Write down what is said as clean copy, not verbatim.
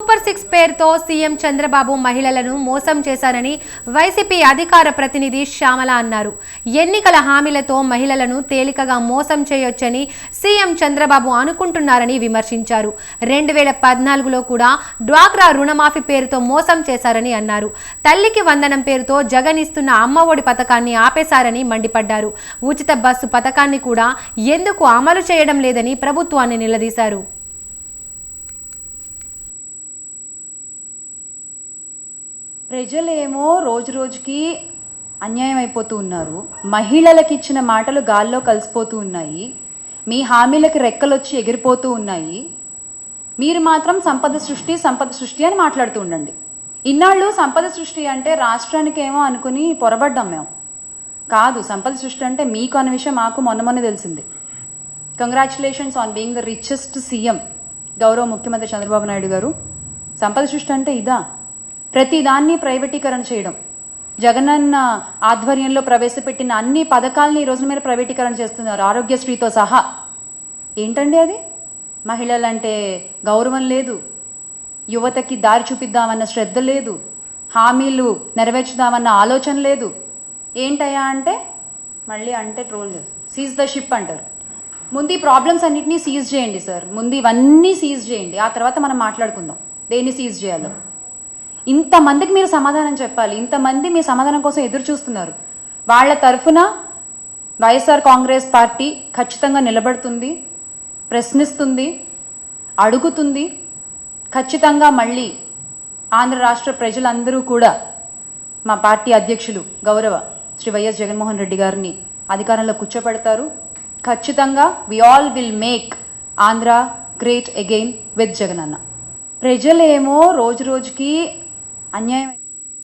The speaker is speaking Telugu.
సూపర్ 6 పేరుతో సీఎం చంద్రబాబు మహిళలను మోసం చేశారని వైసీపీ అధికార ప్రతినిధి శ్యామల అన్నారు. ఎన్నికల హామీలతో మహిళలను తేలికగా మోసం చేయొచ్చని సీఎం చంద్రబాబు అనుకుంటున్నారని విమర్శించారు. 2014లో కూడా డ్వాక్రా రుణమాఫీ పేరుతో మోసం చేశారని అన్నారు. తల్లికి వందనం పేరుతో జగన్ ఇస్తున్న అమ్మఒడి పథకాన్ని ఆపేశారని మండిపడ్డారు. ఉచిత బస్సు పథకాన్ని కూడా ఎందుకు అమలు చేయడం లేదని ప్రభుత్వాన్ని నిలదీశారు. ప్రజలేమో రోజు రోజుకి అన్యాయం అయిపోతూ ఉన్నారు. మహిళలకు ఇచ్చిన మాటలు గాల్లో కలిసిపోతూ ఉన్నాయి. మీ హామీలకి రెక్కలొచ్చి ఎగిరిపోతూ ఉన్నాయి. మీరు మాత్రం సంపద సృష్టి అని మాట్లాడుతూ ఉండండి. ఇన్నాళ్ళు సంపద సృష్టి అంటే రాష్ట్రానికి ఏమో అనుకుని పొరబడ్డాం మేము. కాదు, సంపద సృష్టి అంటే మీకు అన్న విషయం మాకు మొన్న తెలిసింది. Congratulations on being the richest CM గౌరవ ముఖ్యమంత్రి చంద్రబాబు నాయుడు గారు. సంపద సృష్టి అంటే ఇదా? ప్రతిదాన్ని ప్రైవేటీకరణ చేయడం, జగనన్న ఆధ్వర్యంలో ప్రవేశపెట్టిన అన్ని పథకాలని ఈ రోజు మీరు ప్రైవేటీకరణ చేస్తున్నారు, ఆరోగ్యశ్రీతో సహా. ఏంటండి అది? మహిళలంటే గౌరవం లేదు, యువతకి దారి చూపిద్దామన్న శ్రద్ధ లేదు, హామీలు నెరవేర్చుదామన్న ఆలోచన లేదు. ఏంటయ్యా అంటే మళ్ళీ అంటే ట్రోల్ సీజ్ ద షిప్ అంటారు. ముందు ఈ ప్రాబ్లమ్స్ అన్నింటినీ సీజ్ చేయండి సార్. ముందు ఇవన్నీ సీజ్ చేయండి, ఆ తర్వాత మనం మాట్లాడుకుందాం దేన్ని సీజ్ చేయాలో. ఇంతమందికి మీరు సమాధానం చెప్పాలి. ఇంతమంది మీ సమాధానం కోసం ఎదురు చూస్తున్నారు. వాళ్ల తరఫున వైఎస్ఆర్ కాంగ్రెస్ పార్టీ ఖచ్చితంగా నిలబడుతుంది, ప్రశ్నిస్తుంది, అడుగుతుంది. ఖచ్చితంగా మళ్ళీ ఆంధ్ర రాష్ట్ర ప్రజలందరూ కూడా మా పార్టీ అధ్యక్షులు గౌరవ శ్రీ వైఎస్ జగన్మోహన్ రెడ్డి గారిని అధికారంలో కూర్చోబెడతారు. ఖచ్చితంగా we all will make Andhra great again with Jagan అన్న. ప్రజలేమో రోజు రోజుకి అన్యాయం